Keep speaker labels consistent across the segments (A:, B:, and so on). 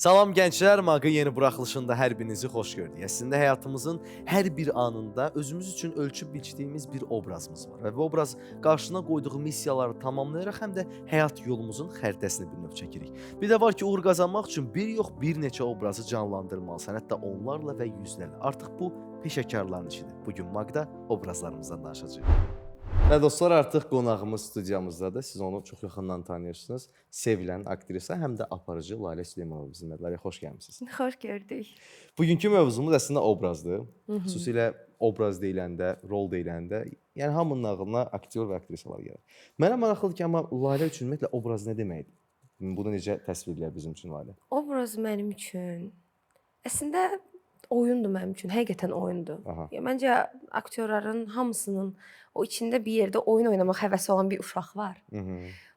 A: Salam gənclər, Maqın yeni buraxılışında hər birinizi xoş gördük. Əslində həyatımızın hər bir anında özümüz üçün ölçüb biçdiyimiz bir obrazımız var və bu obraz qarşısına qoyduğu missiyaları tamamlayaraq həm də həyat yolumuzun xəritəsini bir növ çəkirik. Bir də var ki, uğur qazanmaq üçün bir yox, bir neçə obrazı canlandırmalısan, hətta onlarla və yüzlərlə. Artıq bu peşəkarların işidir. Bugün Maqda obrazlarımızdan danışacağıq. Və dostlar, artıq qonağımız studiyamızdadır. Siz onu çox yaxından tanıyırsınız. Sevilən aktrisa, həm də aparıcı Lalə Süleymanova bizimlə. Lalə, xoş gəlmisiniz.
B: Xoş gördük.
A: Bugünkü mövzumuz əslində obrazdır. Xüsusilə obraz deyiləndə, rol deyiləndə, yəni hamının ağlına aktyor və aktrisalar gəlir. Mənə maraqlıdır ki, amma Lalə üçün ümumiyyətlə obraz nə deməkdir? Bunu necə təsvirləyər bizim üçün Lalə?
B: Obraz mənim üçün əslində oyundur mənim üçün, həqiqətən oyundur.
A: Aha.
B: Məncə aktyorların hamısının o içində bir yerdə oyun oynamaq həvəsi olan bir uşaq var.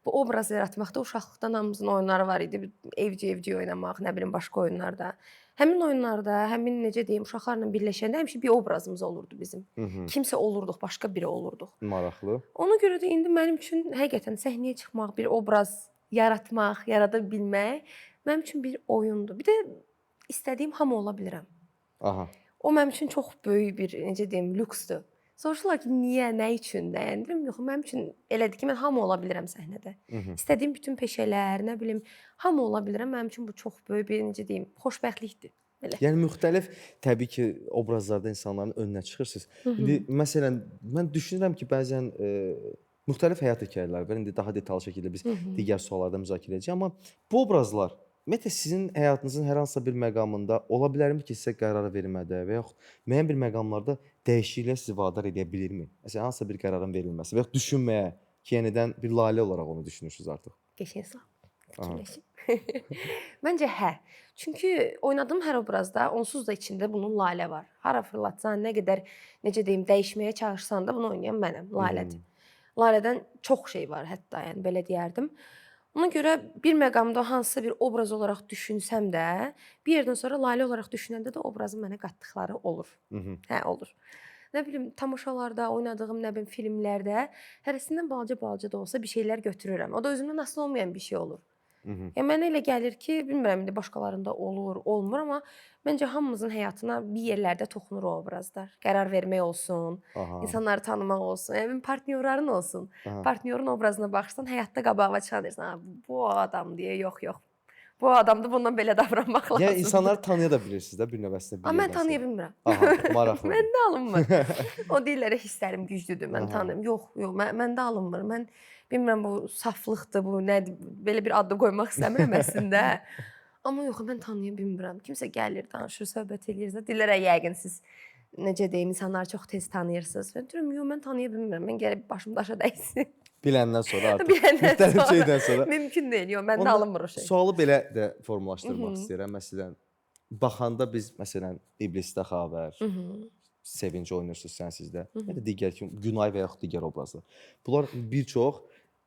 B: Bu obraz yaratmaqda uşaqlıqdan hamımızın oyunları var idi. Evci oynamaq, nə bilim başqa oyunlarda. Həmin oyunlarda, həmin necə deyim, uşaqlarla birləşəndə həmişə bir obrazımız olurdu bizim. Kimsə olurduq, başqa biri olurduq.
A: Maraqlı.
B: Ona görə də indi mənim üçün həqiqətən səhnəyə çıxmaq, bir obraz yaratmaq, yarada bilmək mənim üçün bir oyundur. Bir də istədiyim hamı ola bilirəm.
A: Aha.
B: O mənim üçün çox böyük bir, necə deyim, lüksdür. Soruşurlar ki, niyə, nə üçün də? Yəni deyirəm, yox, mənim üçün elədir ki, mən hamı ola bilirəm səhnədə. İstədiyim bütün peşələr, nə bilim, hamı ola bilirəm. Mənim üçün bu çox böyük bir, necə deyim, xoşbəxtlikdir. Belə.
A: Yəni müxtəlif təbii ki, obrazlarda insanların önünə çıxırsınız. İndi məsələn, mən düşünürəm ki, bəzən müxtəlif həyat hekayələri var. İndi daha detallı şəkildə biz digər suallarda müzakirə edəcəyik, amma bu obrazlar ümumiyyətlə sizin həyatınızın hər hansısa bir məqamında ola bilərmi ki, sizə qərar vermədə və yaxud müəyyən bir məqamlarda dəyişikliyə sizi vadar edə bilirmi? Məsələn, hansısa bir qərarın verilməsi və yaxud düşünməyə ki, yenidən bir Lalə olaraq onu düşünürsünüz artıq.
B: Qəşəng sual. Fikirləşim. Məncə hə. Çünki oynadığım hər obrazda onsuz da içində bunun Lalə var. Hara fırlatsan, nə qədər, necə deyim, dəyişməyə çalışsan da bunu oynayan mənəm, Lalədir. Lalədən çox şey var hətta, yəni belə deyərdim. Ona görə bir məqamda hansısa bir obraz olaraq düşünsəm də, bir yerdən sonra Lalə olaraq düşünəndə də obrazın mənə qatdıqları olur. Hə, olur. Nə bilim, tamaşalarda, oynadığım, nə bilim, filmlərdə hərəsindən balaca da olsa bir şeylər götürürəm. O da özümdən asılı olmayan bir şey olur. Yəni mənə elə gəlir ki, bilmirəm indi başqalarında olur, olmur, amma məncə hamımızın həyatına bir yerlərdə toxunur o obrazlar. Qərar vermək olsun, insanları tanımaq olsun, yəni partnyorların olsun. Partnyorun obrazına baxırsan, həyatda qabağına çıxarsan, bu o adam deyə, yox. Bu adamda bundan belə davranmaq lazımdır.
A: Yəni insanları tanıya da bilirsiniz də bir növəsində.
B: Amma mən tanıya bilmirəm.
A: Aha, maraqlı.
B: Məndə alınmır. O deyirlər hisslərim güclüdür, mən tanıyım. Yox, məndə alınmır. Mən bilmirəm bu saflıqdır, bu nədir, belə bir adda qoymaq istəmirəm əslində. Amma yox, mən tanıya bilmirəm. Kimsə gəlir, danışır, söhbət eləyirsə, deyirlər yəqin siz necə deyim, insanları çox tez tanıyırsınız. Mən deyirəm, yox, mən tanıya bilmirəm. Mən gəlib başım daşa dəysin.
A: Biləndən sonra artıq. Müxtəlif şeydən sonra.
B: Mümkün deyil, yox, məndə alınmır o şey.
A: Sualı belə də formalaşdırmaq istəyirəm. Məsələn, baxanda biz, məsələn, İblisdə Xavər, Sevinci oynayırsınız sən sizdə. Ya da digər kimi, Günay və yaxud digər obrazlar. Bunlar bir çox,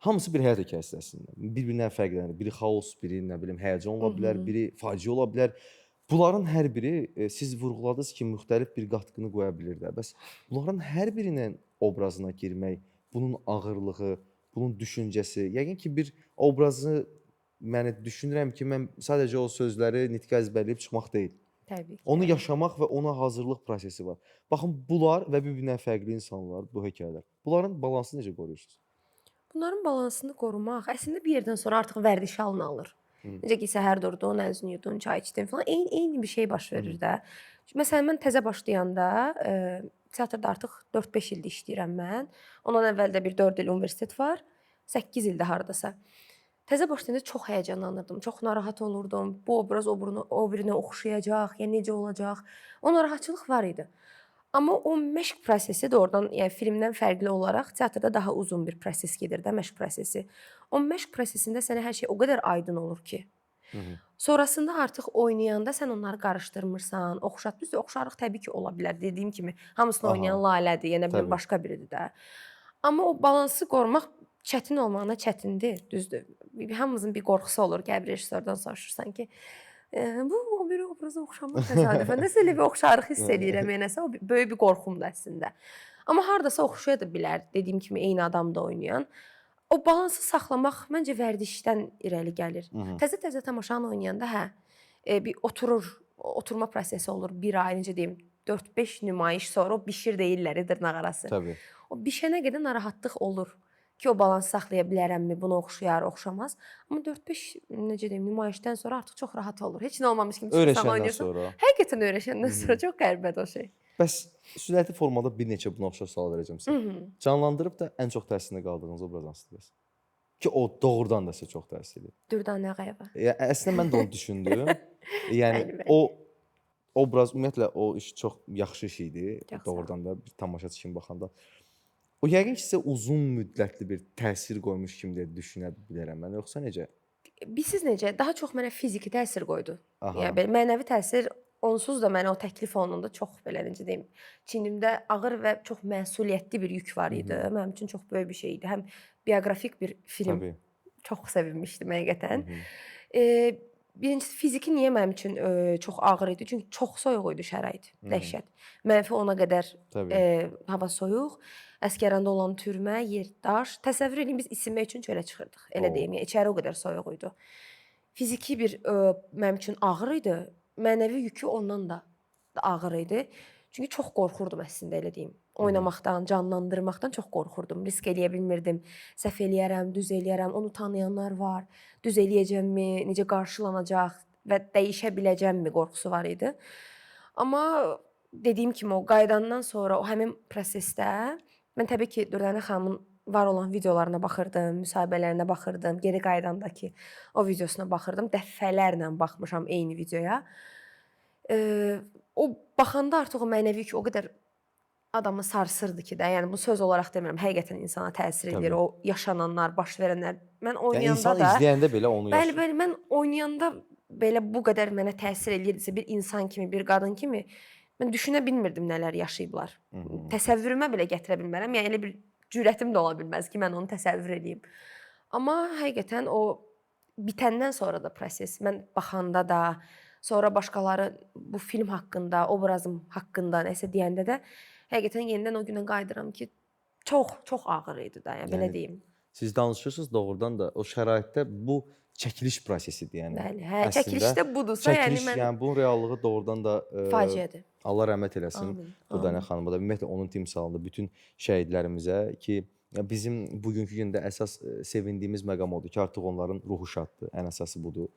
A: hamısı bir həyat hekayəsi əslində. Bir-birindən fərqlənir. Biri xaos, biri, nə bilim, həyəcan ola bilər, biri faciə ola bilər. Bunların hər biri, siz vurğuladınız ki, müxtəlif bir qatqını qoya bilir də. Bəs bunların hər birinin obrazına girmək, bunun ağırlığı, bunun düşüncəsi, yəqin ki, bir obrazı mən düşünürəm ki, mən sadəcə o sözləri nitqə əzbərləyib çıxmaq deyil.
B: Təbii ki.
A: Onu yaşamaq və ona hazırlıq prosesi var. Baxın, bunlar və bir-birindən fərqli insanlar, bu hekayələr. Bunların balansını necə qoruyursunuz?
B: Bunların balansını qorumaq əslində bir yerdən sonra artıq vərdiş halını alır. Necə ki, səhər durdun, əlini yudun, çay içdin falan, eyni bir şey baş verir də. Məsələn, mən təzə başlayanda teatrda artıq 4-5 ildir işləyirəm mən. Ondan əvvəl də bir 4 il universitet var, 8 ildə hardasa. Təzə başlayanda çox həyəcanlanırdım, çox narahat olurdum. Bu obraz o birinə oxşayacaq, yəni necə olacaq? O narahatçılıq var idi. Amma o məşq prosesi də oradan, yəni filmdən fərqli olaraq teatrda daha uzun bir proses gedir də, məşq prosesi. O məşq prosesində sənə hər şey o qədər aydın olur ki. Sonrasında artıq oynayanda sən onları qarışdırmırsan, oxşatmırsan. Oxşarlıq təbii ki, ola bilər. Dediyim kimi, hamısını oynayan Lalədir, yəni bir başqa biridir də. Amma o balansı qorumaq çətin olmağına çətindir, düzdür. Hamımızın bir qorxusu olur, gəlib rejissordan soruşursan ki, bu o biri obraza oxşamır təsadüfən. Nəsə elə bir oxşarlıq hiss edirəm, yəni nəsə o böyük bir qorxumdur əslində. Amma hardasa oxşaya da bilər, dediyim kimi eyni adam da oynayan. O balansı saxlamaq məncə vərdişdən irəli gəlir. Təzə-təzə tamaşanı oynayanda hə, bir oturma prosesi olur. Bir ay, necə deyim, 4-5 nümayiş sonra o bişir deyirlər dırnaq arası.
A: Təbii.
B: O bişənə qədər narahatlıq olur ki, o balansı saxlaya bilərəmmi, buna oxşayar, oxşamaz. Amma 4-5 necə deyim, nümayişdən sonra artıq çox rahat olur. Heç nə olmamış kimi çıxırsan,
A: Öyrəşəndən
B: oynayırsan.
A: sonra.
B: Həqiqətən öyrəşəndən sonra çox qəribədir o şey.
A: Bəs sürətli formada bir neçə buna oxşar sual verəcəm sizə. Canlandırıb da ən çox təsirində qaldığınız obraz hansıdır? Ki o doğrudan da sizə çox təsir edir.
B: Dürdanə Ağayeva.
A: Əslində mən də onu düşündüm. Yəni
B: Bəli, bəli.
A: o obraz ümumiyyətlə o iş çox yaxşı iş idi.
B: Çox sağ ol.
A: Doğrudan da bir tamaşaçı kimi baxanda. O yəqin ki, sizə uzun müddətli bir təsir qoymuş kimi də düşünə bilərəm mən. Yoxsa necə?
B: Bilirsiz necə? Daha çox mənə fiziki təsir qoydu.
A: Aha.
B: Yəni belə mənəvi təsir onsuz da mənə o təklif olunanda çox belə necə deyim, çiynimdə ağır və çox məsuliyyətli bir yük var idi. Mənim üçün çox böyük bir şey idi. Həm bioqrafik bir film.
A: Təbii.
B: Çox sevinmişdim həqiqətən. Birincisi fiziki niyə mənim üçün çox ağır idi? Çünki çox soyuq idi şərait. Dəhşət. Mənfi 10-a qədər
A: Təbii.
B: hava soyuq. Əskəranda olan türmə, yer, daş. Təsəvvür edin biz isinmək üçün çölə çıxırdıq. Elə deyim, yəni içəri o qədər soyuq idi. Fiziki bir mənim üçün ağır idi. Mənəvi yükü ondan da ağır idi. Çünki çox qorxurdum əslində elə deyim. Oynamaqdan, canlandırmaqdan çox qorxurdum. Risk eləyə bilmirdim. Səhv eləyərəm, düz eləyərəm, onu tanıyanlar var. Düz eləyəcəmmi, necə qarşılanacaq və dəyişə biləcəmmi qorxusu var idi. Amma dediyim kimi o qayıdandan sonra o həmin prosesdə mən təbii ki, Dürdanə xanımın var olan videolarına baxırdım, müsahibələrinə baxırdım, geri qayıdandakı o videosuna baxırdım. Dəfələrlə baxmışam eyni videoya. O baxanda artıq o mənəvi yük o qədər adamı sarsırdı ki də, yəni bu söz olaraq demirəm, həqiqətən insana təsir edir. O yaşananlar, baş verənlər. Mən
A: Yəni
B: oynayanda
A: insan
B: da
A: izləyəndə belə onu yaşayır.
B: bəli, mən oynayanda belə bu qədər mənə təsir eləyirdisə, bir insan kimi, bir qadın kimi mən düşünə bilmirdim nələr yaşayıblar. Təsəvvürümə belə gətirə bilmərəm. Yəni elə bir cürətim də ola bilməz ki, mən onu təsəvvür edeyim. Amma həqiqətən o bitəndən sonra da proses, mən baxanda da, sonra başqaları bu film haqqında, obrazım haqqında nəsə deyəndə də həqiqətən yenidən o günə qayıdıram ki, çox ağır idi da, yəni belə deyim.
A: Siz danışırsınız doğrudan da o şəraitdə bu çəkiliş prosesidir, yəni.
B: Bəli, hə, çəkilişdə budursa, yəni mən
A: yəni bunun reallığı doğrudan da
B: faciədir.
A: Allah rəhmət eləsin
B: Amin.
A: Dürdanə xanıma da, ümumiyyətlə onun timsalında bütün şəhidlərimizə ki, bizim bugünkü gündə əsas sevindiyimiz məqam odur ki, artıq onların ruhu şaddır, ən əsası budur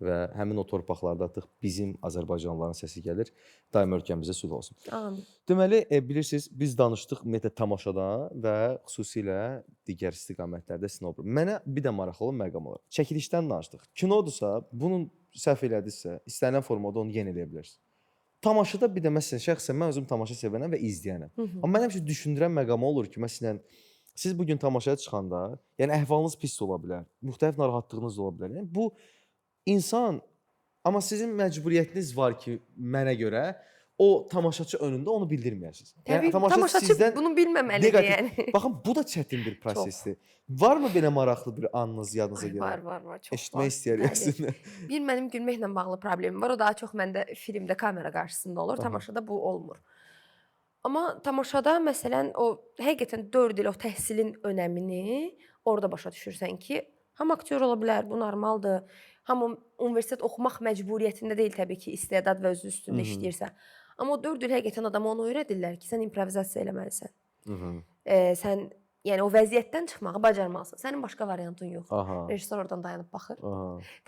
A: və həmin o torpaqlarda artıq bizim Azərbaycanlıların səsi gəlir. Daim ölkəmizə sülh olsun.
B: Amin.
A: Deməli, bilirsiniz, biz danışdıq ümumiyyətlə tamaşadan və xüsusilə digər istiqamətlərdə sinopra. Mənə bir də maraqlı olan məqam olar. Çəkilişdən danışdıq. Kinodursa, bunun səhv elədisə, istənilən formada onu yenə eləyə bilərsiniz. Tamaşada bir də məsələn, şəxsən mən özüm tamaşa sevənəm və izləyənəm. Amma mən həmişə düşündürən məqam olur ki, məsələn, siz bu gün tamaşaya çıxanda, yəni əhvalınız pis ola bilər, müxtəlif narahatlığınız ola bilər. Yəni bu insan, amma sizin məcburiyyətiniz var ki, mənə görə o tamaşaçı önündə onu bildirməyəsiniz.
B: Təbii, tamaşaçı bunu bilməməlidir yəni.
A: Baxın, bu da çətin bir prosesdir. Varmı belə maraqlı bir anınız yadınıza gəlir?
B: Var, çox var.
A: Eşitmək istəyər əslində.
B: Bir mənim gülməklə bağlı problemim var. O daha çox məndə filmdə kamera qarşısında olur. Tamaşada bu olmur. Amma tamaşada məsələn o həqiqətən 4 il o təhsilin önəmini orada başa düşürsən ki, hamı aktyor ola bilər, bu normaldır. Hamı universitet oxumaq məcburiyyətində deyil təbii ki, istedad və özü üstündə işləyirsə. Amma o 4 il həqiqətən adama onu öyrədirlər ki, sən improvizasiya eləməlisən. Sən yəni o vəziyyətdən çıxmağı bacarmalısan. Sənin başqa variantın yox. Rejissor oradan dayanıb baxır.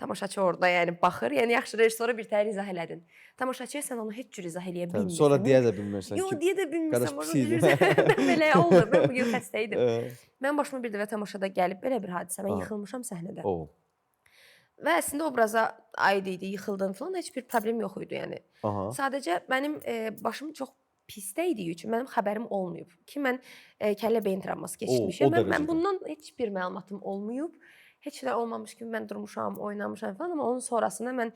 B: Tamaşaçı orada yəni baxır. Yəni yaxşı rejissora bir təhər izah elədin. Tamaşaçıya sən onu heç cür izah eləyə bilmirsən.
A: Sonra deyə də bilmirsən ki.
B: Yox, deyə də bilmirsən.
A: Qardaş pis idi.
B: Mən belə olur. Mən bu gün xəstə idim. Mən başıma bir dəfə tamaşada gəlib belə bir hadisə. Mən yıxılmışam səhnədə. Və əslində obraza aid idi, yıxıldım falan, heç bir problem yox idi yəni. Sadəcə mənim başım çox pisdə idiyi üçün mənim xəbərim olmayıb ki, mən kəllə beyin travması keçirmişəm. Mən bundan heç bir məlumatım olmayıb. Heç nə olmamış kimi mən durmuşam, oynamışam falan, amma onun sonrasında mən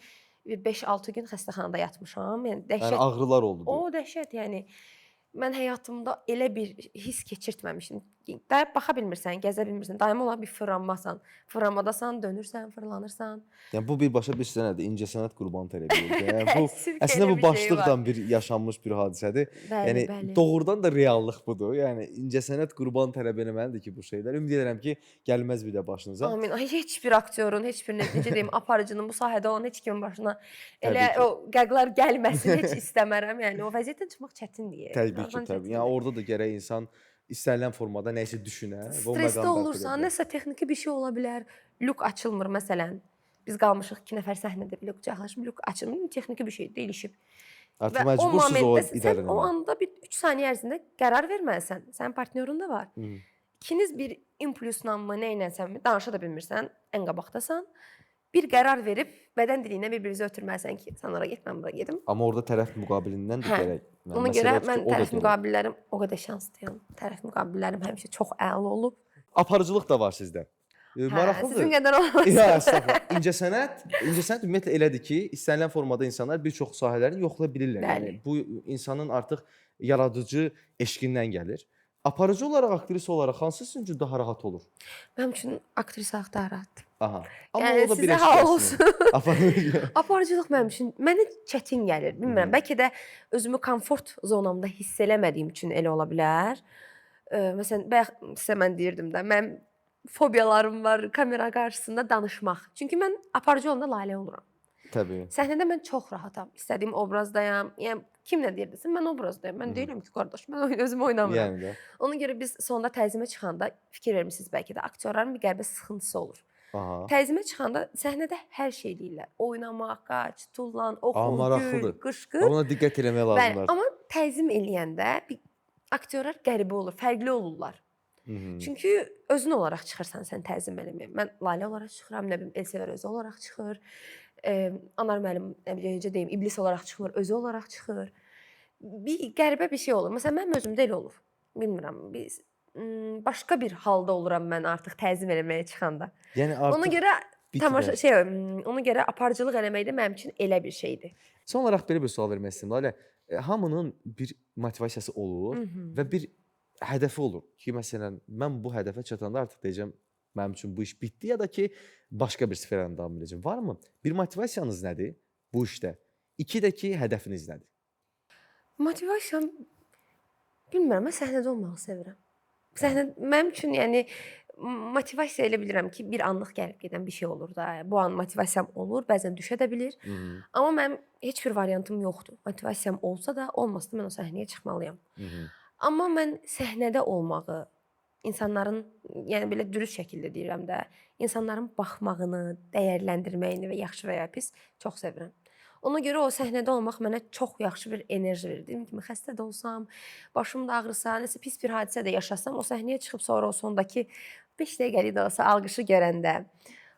B: 5-6 gün xəstəxanada yatmışam. Yəni dəhşət.
A: Yəni ağrılar oldu.
B: O dəhşət, yəni mən həyatımda elə bir his keçirtməmişdim. Dayıb baxa bilmirsən, gəzə bilmirsən. Daimi olaraq bir fırlanmasan. Fırlanmadasan, dönürsən, fırlanırsan.
A: Yəni bu birbaşa bir sənədir, incəsənət qurban tələbidir. Yəni bu
B: Sirk
A: əslində
B: elə
A: bu
B: bir şey var.
A: başlıqdan bir yaşanmış bir hadisədir.
B: Bəli,
A: Yəni
B: bəli.
A: doğrudan da reallıq budur. Yəni incəsənət qurban tələb eləməlidir ki, bu şeylər. Ümid edirəm ki, gəlməz bir də başınıza.
B: Amin. Ay, heç bir aktyorun, heç bir necə deyim, aparıcının bu sahədə olan heç kimin başına elə
A: Təbii ki.
B: o qəqlər gəlməsin heç istəmərəm. Yəni o vəziyyətdən çıxmaq çətindir.
A: Təbii ki,
B: Doğrudan
A: təbii.
B: çətindir.
A: Yəni orada da gərək insan istənilən formada nə isə düşünə və o
B: Stressdə
A: məqamda
B: olursan, nəsə texniki bir şey ola bilər. Lük açılmır məsələn. Biz qalmışıq 2 nəfər səhnədə belə qucaqlaşıb, lük açılmır. Texniki bir şey değişib.
A: artıq
B: Və o
A: məcbursuz o
B: momentdə sən
A: idarə
B: o
A: etməyə.
B: anda bir 3 saniyə ərzində qərar verməlisən. Sənin partnyorun da var.
A: Hı.
B: İkiniz bir impulsla mı, nə ilənsən, danışa da bilmirsən, ən qabaqdasan. Bir qərar verib bədən dili ilə bir-birinizə ötürməlisən ki, sən ora get, mən bura gedim.
A: Amma orada tərəf müqabilindən də
B: Hə.
A: gərək. Yəni
B: Ona
A: məsələ
B: görə
A: odur ki,
B: mən
A: o da
B: tərəf
A: deyil.
B: müqabillərim o qədər şanslıyam. Tərəf müqabillərim həmişə çox əla olub.
A: Aparıcılıq da var sizdə. Maraqlıdır.
B: Sizin qədər olmaz.
A: Ya, əstəğfurullah. İncəsənət ümumiyyətlə elədir ki, istənilən formada insanlar bir çox sahələrini yoxlaya bilirlər.
B: Bəli.
A: Yəni bu insanın artıq yaradıcı eşqindən gəlir. Aparıcı olaraq, aktrisa olaraq hansı sizin üçün daha rahat olur?
B: Mənim üçün aktrisalıq daha rahatdır.
A: Aha. Amma
B: Yəni
A: o da bir
B: sizə
A: eşq
B: hal
A: əslində.
B: olsun.
A: Aparıcı.
B: Aparıcılıq mənim üçün mənə çətin gəlir. Bilmirəm, bəlkə də özümü komfort zonamda hiss eləmədiyim üçün elə ola bilər. Məsələn, bayaq sizə mən deyirdim də, mənim fobiyalarım var kamera qarşısında danışmaq. Çünki mən aparıcı olanda Lalə oluram.
A: Təbii.
B: Səhnədə mən çox rahatam. İstədiyim obrazdayam. Yəni kim nə deyirdisə mən obrazdayam. Mən deyirəm ki, qardaş, mən özüm oynamıram.
A: Yəni də.
B: Ona görə biz sonda təzimə çıxanda fikir vermisiniz bəlkə də aktyorların bir qəlbə sıxıntısı olur.
A: Aha.
B: Təzimə çıxanda səhnədə hər şey eləyirlər. Oynamaq, qaç, tullan, oxu, gül,
A: Maraqlıdır.
B: qışqır.
A: Ona diqqət eləmək
B: Bəli,
A: lazımdır.
B: amma təzim eləyəndə bir aktyorlar qəribə olur, fərqli olurlar.
A: Mhm.
B: Çünki özün olaraq çıxırsan sən təzim eləməyə. Mən Lalə olaraq çıxıram, nə bilim Elsəvər özü olaraq çıxır. Anar müəllim, nə bilim necə deyim, iblis olaraq çıxmır, özü olaraq çıxır. Bir qəribə bir şey olur. Məsələn, mənim özümdə elə olur. Bilmirəm, biz başqa bir halda oluram mən artıq təzim eləməyə çıxanda.
A: Yəni artıq
B: Ona görə
A: bitmir.
B: ona görə aparıcılıq eləmək də mənim üçün elə bir şeydir.
A: Son olaraq belə bir sual vermək istəyirəm. Lalə, hamının bir motivasiyası olur və bir hədəfi olur ki, məsələn, mən bu hədəfə çatanda artıq deyəcəm, mənim üçün bu iş bitdi ya da ki, başqa bir sferanı davam edəcəm. Varmı? Bir motivasiyanız nədir bu işdə? İki də ki, hədəfiniz nədir?
B: Motivasiyam bilmirəm, mən səhnədə olmağı sevirəm. Səhnə mənim üçün yəni motivasiya elə bilirəm ki, bir anlıq gəlib gedən bir şey olur da. Bu an motivasiyam olur, bəzən düşə də bilir. Amma mənim heç bir variantım yoxdur. Motivasiyam olsa da, olmasa da mən o səhnəyə çıxmalıyam. Amma mən səhnədə olmağı, insanların, yəni belə dürüst şəkildə deyirəm də, insanların baxmağını, dəyərləndirməyini və yaxşı və ya pis çox sevirəm. Ona görə o səhnədə olmaq mənə çox yaxşı bir enerji verir. Dediyim kimi xəstə də olsam, başım da ağrısa, nəsə pis bir hadisə də yaşasam, o səhnəyə çıxıb sonra o sondakı 5 dəqiqəlik də olsa alqışı görəndə,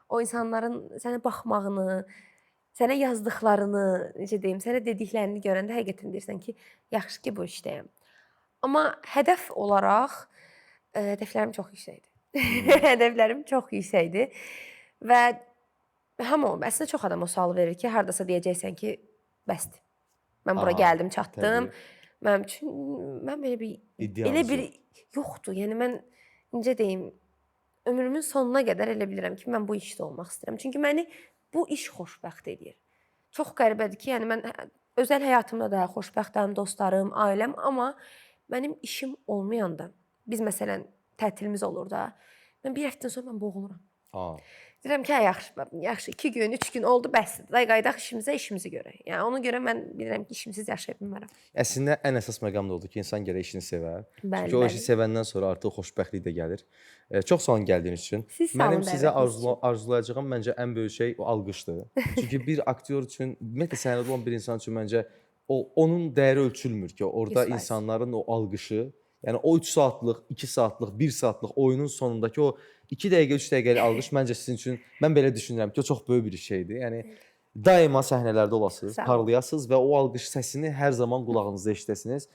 B: o insanların sənə baxmağını, sənə yazdıqlarını, necə deyim, sənə dediklərini görəndə həqiqətən deyirsən ki, yaxşı ki bu işdəyəm. Amma hədəf olaraq hədəflərim çox yüksəkdir. Hədəflərim çox yüksəkdir və hamı əslində çox adam o sualı verir ki, hardasa deyəcəksən ki, bəsdir. Mən bura gəldim, çatdım. Mənim üçün mən belə bir elə bir yoxdur. Yəni mən necə deyim, ömrümün sonuna qədər elə bilirəm ki, mən bu işdə olmaq istəyirəm. Çünki məni bu iş xoşbəxt edir. Çox qəribədir ki, yəni mən özəl həyatımda da xoşbəxtəm, dostlarım, ailəm, amma mənim işim olmayanda, biz məsələn tətilimiz olur da, mən bir həftədən sonra mən boğuluram. Deyirəm ki, yaxşı, 2 gün, 3 gün oldu, bəsdir. Qaydaq işimizə, işimizi görək. Yəni ona görə mən bilirəm ki, işimsiz yaşaya bilmərəm.
A: Əslində ən əsas məqam da odur ki, insan gərək işini sevər.
B: Bəli,
A: Çünki o işi sevəndən sonra artıq xoşbəxtlik də gəlir. Çox sağ olun gəldiyiniz üçün.
B: Siz sağ olun,
A: Mənim sizə
B: dəvətiniz üçün.
A: arzulayacağım məncə ən böyük şey o alqışdır. Çünki bir aktyor üçün, ümumiyyətlə səhnədə olan bir insan üçün məncə onun dəyəri ölçülmür ki, orada
B: 100%.
A: insanların o alqışı, yəni o 3 saatlıq, 2 saatlıq, 1 saatlıq oyunun sonundakı o 2 dəqiqə, 3 dəqiqəlik alqış məncə sizin üçün, mən belə düşünürəm ki, o çox böyük bir şeydir. Yəni daima səhnələrdə olasınız,
B: Sağ olun.
A: parlayasınız və o alqış səsini hər zaman qulağınızda eşidəsiniz.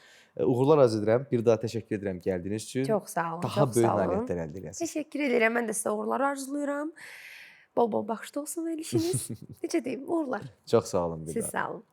A: Uğurlar arzu edirəm. Bir daha təşəkkür edirəm gəldiyiniz üçün.
B: Çox sağ olun,
A: Daha
B: çox
A: böyük
B: sağ olun.
A: nailiyyətlər əldə edəsiniz.
B: Təşəkkür edirəm. Mən də sizə uğurlar arzulayıram. Bol-bol baxışda olsun elişiniz. Necə deyim, uğurlar.
A: Çox sağ olun bir
B: Siz
A: daha.
B: sağ olun.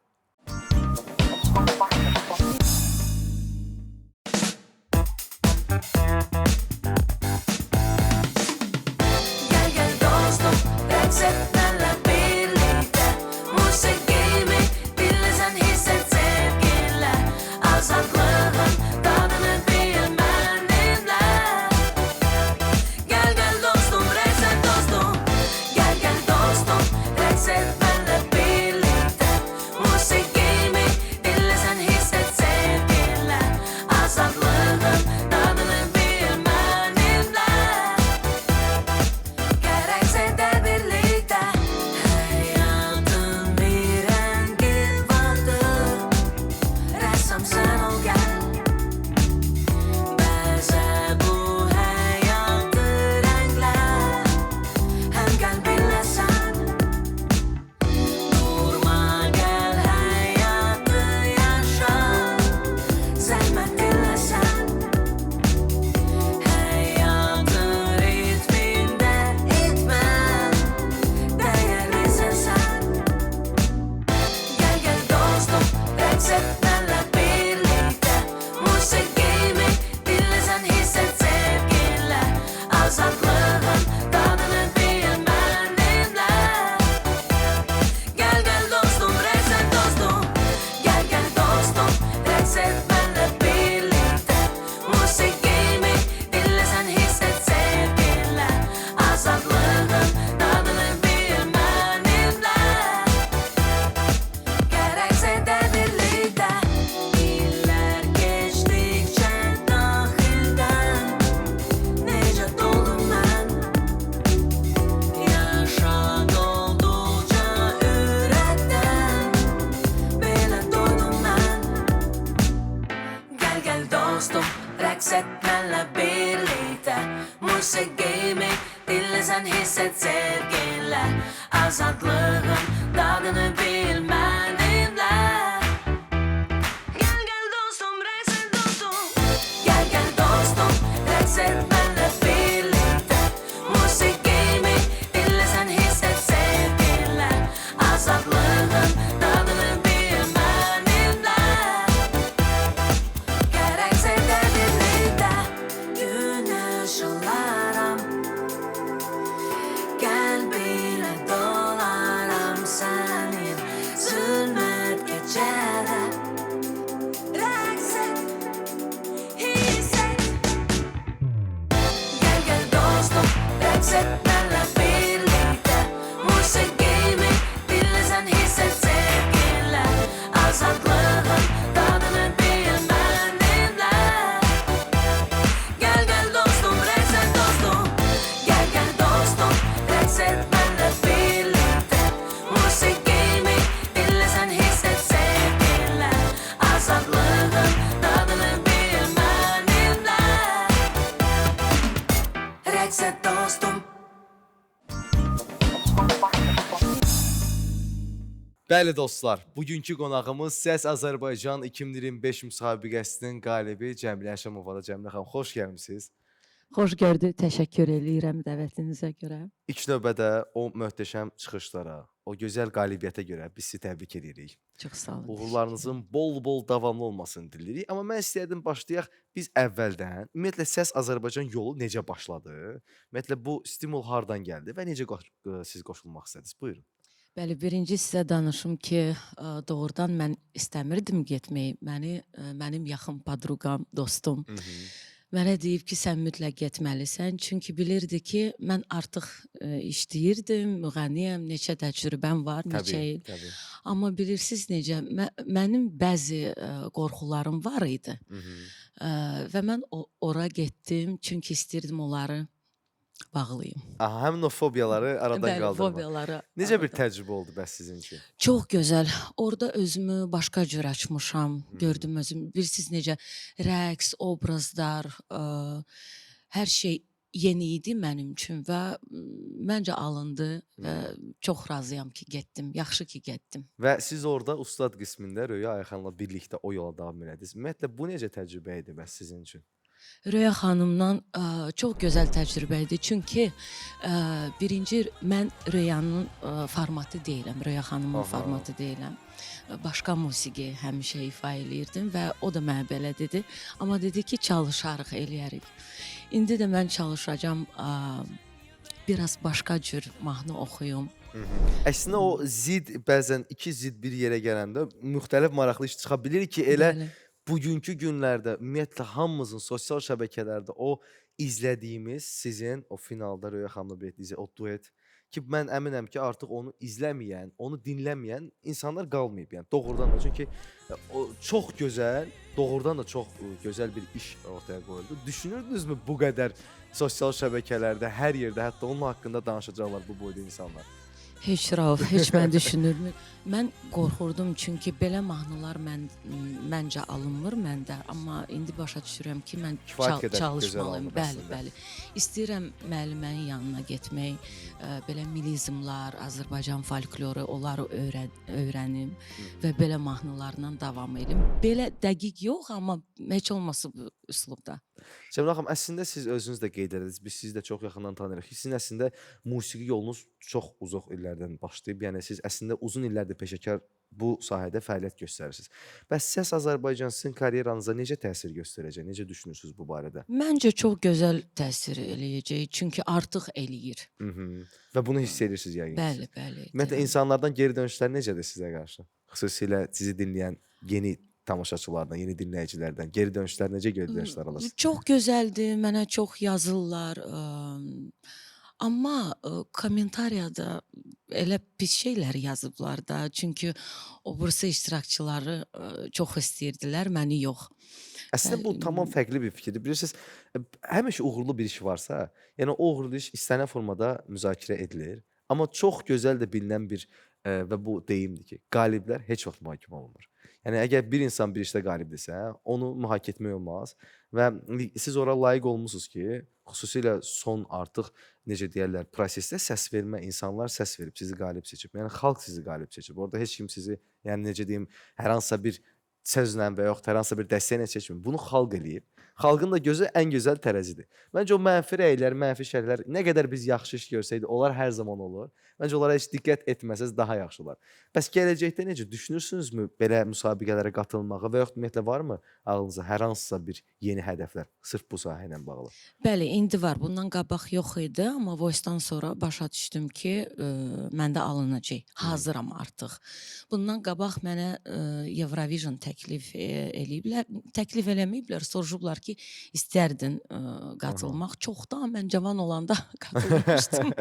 C: rəqs etmənlə birlikdə musiqimi dinləsən hiss et sevginlə azadlığın dadını bil mənimlə Gəl gəl dostum rəqs et dostum Gəl gəl dostum rəqs et mənlə birlikdə musiqimi dinləsən hiss et sevginlə azadlığın dadını bil mənimlə Gərək sevdədirlikdə günəş olaram Qəlbinə dolaram sənin zülmət gecədə Rəqs et, hiss et Gəl gəl dostum, rəqs et mənlə birlikdə musiqimi dinləsən hiss et sevginlə azadlığın dadını bil mənimlə Gəl gəl dostum, rəqs et dostum Gəl gəl dostum, rəqs et mənlə birlikdə musiqimi dinləsən hiss et sevginlə azadlığın dadını bil mənimlə Rəqs et dostum
A: Bəli dostlar, bugünkü qonağımız Səs Azərbaycan 2025 müsabiqəsinin qalibi Cəmilə Həşəmovadır. Cəmilə xanım, xoş gəlmisiniz.
D: Xoş gördük, təşəkkür eləyirəm dəvətinizə görə.
A: İlk növbədə o möhtəşəm çıxışlara, o gözəl qalibiyyətə görə biz sizi təbrik edirik.
D: Çox sağ olun.
A: Uğurlarınızın bol-bol davamlı olmasını diləyirik. Amma mən istəyərdim başlayaq biz əvvəldən. Ümumiyyətlə Səs Azərbaycan yolu necə başladı? Ümumiyyətlə bu stimul hardan gəldi və necə siz qoşulmaq istədiniz? Buyurun.
D: Bəli, birinci sizə danışım ki, doğrudan mən istəmirdim getməyi. Mənim yaxın podruqam, dostum mənə deyib ki, sən mütləq getməlisən. Çünki bilirdi ki, mən artıq işləyirdim, müğənniyəm, neçə təcrübəm var, neçə il.
A: Təbii.
D: Amma bilirsiniz necə, mənim bəzi qorxularım var idi. Və mən ora getdim, çünki istəyirdim onları bağlayım.
A: Aha, həmin o fobiyaları aradan
D: Bəli,
A: qaldırmaq.
D: fobiyaları.
A: Necə bir təcrübə oldu bəs sizin üçün?
D: Çox gözəl. Orada özümü başqa cür açmışam, gördüm özüm. Bilirsiniz necə rəqs, obrazlar, hər şey yeni idi mənim üçün və məncə alındı və çox razıyam ki, getdim. Yaxşı ki, getdim.
A: Və siz orada ustad qismində Röya Ayxanla birlikdə o yola davam elədiniz. Ümumiyyətlə bu necə təcrübə idi bəs sizin üçün?
D: Röya xanımla çox gözəl təcrübə idi. Çünki birinci mən Röyanın formatı deyiləm, Röya xanımın formatı deyiləm. Başqa musiqi həmişə ifa eləyirdim və o da mənə belə dedi. Amma dedi ki, çalışarıq, eləyərik. İndi də mən çalışacağam biraz başqa cür mahnı oxuyum.
A: Əslində o zid, bəzən iki zid bir yerə gələndə müxtəlif maraqlı iş çıxa bilir ki, elə
D: Bəli.
A: bugünkü günlərdə ümumiyyətlə hamımızın sosial şəbəkələrdə o izlədiyimiz sizin o finalda Röya xanımla birlikdə o duet ki, mən əminəm ki, artıq onu izləməyən, onu dinləməyən insanlar qalmayıb. Yəni doğrudan da çünki o çox gözəl, doğrudan da çox gözəl bir iş ortaya qoyuldu. Düşünürdünüzmü bu qədər sosial şəbəkələrdə, hər yerdə, hətta onun haqqında danışacaqlar bu boyda insanlar?
D: Heç Rauf, heç mən düşünürmü? Mən qorxurdum çünki belə mahnılar məncə alınmır məndə, amma indi başa düşürəm ki, mən
A: Kifayət qədər gözəl
D: çalışmalıyım.
A: alınıb
D: Bəli,
A: əslində.
D: bəli. İstəyirəm müəllimənin yanına getmək, belə milizmlər, Azərbaycan folkloru, onları öyrənim və belə mahnılarla davam edim. Belə dəqiq yox, amma heç olmasa bu üslubda.
A: Cəmilə xanım, əslində siz özünüz də qeyd edədiniz, biz sizi də çox yaxından tanıyırıq ki, sizin əslində musiqi yolunuz çox uzaq illərdən başlayıb, yəni siz əslində uzun illərdir peşəkar bu sahədə fəaliyyət göstərirsiniz. Bəs Səs Azərbaycan sizin karyeranıza necə təsir göstərəcək, necə düşünürsünüz bu barədə?
D: Məncə çox gözəl təsir eləyəcək, çünki artıq eləyir.
A: Və bunu hiss edirsiniz yəqin ki.
D: Bəli, bəli.
A: Ümumiyyətlə insanlardan geri dönüşlər necədir sizə qarşı? Xüsusilə sizi dinləyən yeni tamaşaçılardan, yeni dinləyicilərdən geri dönüşlər necə geri dönüşlər alırsınız?
D: Çox gözəldir, mənə çox yazırlar. Amma kommentariyada elə pis şeylər yazıblar da. Çünki o bursa iştirakçıları çox istəyirdilər, məni yox.
A: Əslində bu tamam fərqli bir fikirdir. Bilirsiniz, həmişə uğurlu bir iş varsa, yəni o uğurlu iş istənilən formada müzakirə edilir. Amma çox gözəl də bilinən bir və bu deyimdir ki, qaliblər heç vaxt mühakimə olunmur. Yəni əgər bir insan bir işdə qalibdirsə, onu mühakimə etmək olmaz və siz ora layiq olmusunuz ki, xüsusilə son artıq necə deyirlər, prosesdə səs vermə, insanlar səs verib sizi qalib seçib. Yəni xalq sizi qalib seçib. Orada heç kim sizi, yəni necə deyim, hər hansısa bir sözlə və yaxud hər hansısa bir dəstəklə seçmir. Bunu xalq eləyib. Xalqın da gözü ən gözəl tərəzidir. Məncə o mənfi rəylər, mənfi şərhlər nə qədər biz yaxşı iş görsəydik, onlar hər zaman olur. Məncə onlara heç diqqət etməsəz daha yaxşı olar. Bəs gələcəkdə necə düşünürsünüzmü belə müsabiqələrə qatılmağı və yaxud ümumiyyətlə varmı ağlınıza hər hansısa bir yeni hədəflər sırf bu sahə ilə bağlı?
D: Bəli, indi var. Bundan qabaq yox idi, amma Voice-dan sonra başa düşdüm ki, məndə alınacaq. Hazıram artıq. Bundan qabaq mənə Eurovision təklif eləyiblər. Təklif eləməyiblər, soruşublar ki, istərdin qatılmaq. Çoxdan mən cavan olanda qatılmışdım.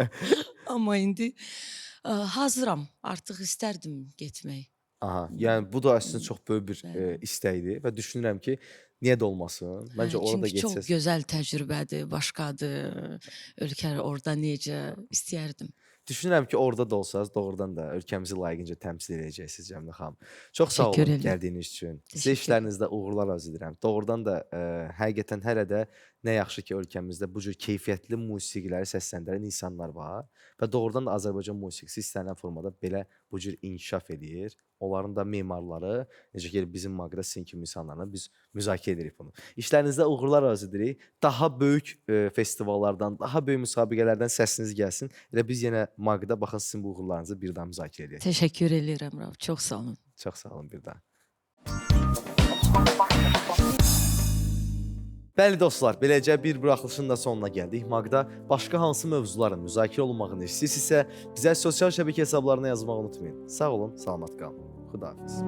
D: Amma indi hazıram. Artıq istərdim getmək.
A: Aha, yəni bu da əslində çox böyük bir istəkdir və düşünürəm ki, niyə də olmasın? Məncə orada
D: Çünki çox
A: getsəz.
D: gözəl təcrübədir, başqadır. Ölkə orada necə istərdim.
A: Düşünürəm ki, orada da olsanız doğrudan da ölkəmizi layiqincə təmsil edəcəksiniz Cəmilə xanım. Çox sağ
D: Təşəkkür
A: olun
D: edirəm.
A: gəldiyiniz üçün. Sizə
D: Təşəkkür.
A: işlərinizdə uğurlar arzu edirəm. Doğrudan da həqiqətən hələ də nə yaxşı ki, ölkəmizdə bu cür keyfiyyətli musiqiləri səsləndirən insanlar var və doğrudan da Azərbaycan musiqisi istənilən formada belə bu cür inkişaf eləyir. Onların da memarları, necə ki bizim Maqda sizin kimi insanlarla biz müzakirə edirik bunu. İşlərinizdə uğurlar arzu edirik. Daha böyük festivallardan, daha böyük müsabiqələrdən səsiniz gəlsin. Elə biz yenə Maqda baxın sizin bu uğurlarınızı bir daha müzakirə edək.
D: Təşəkkür edirəm Rauf. Çox sağ olun.
A: Çox sağ olun bir daha. Bəli dostlar, beləcə bir buraxılışın da sonuna gəldik. Maqda başqa hansı mövzuların müzakirə olunmağını istəyirsinizsə, bizə sosial şəbəkə hesablarına yazmağı unutmayın. Sağ olun, salamat qalın. Xudahafiz.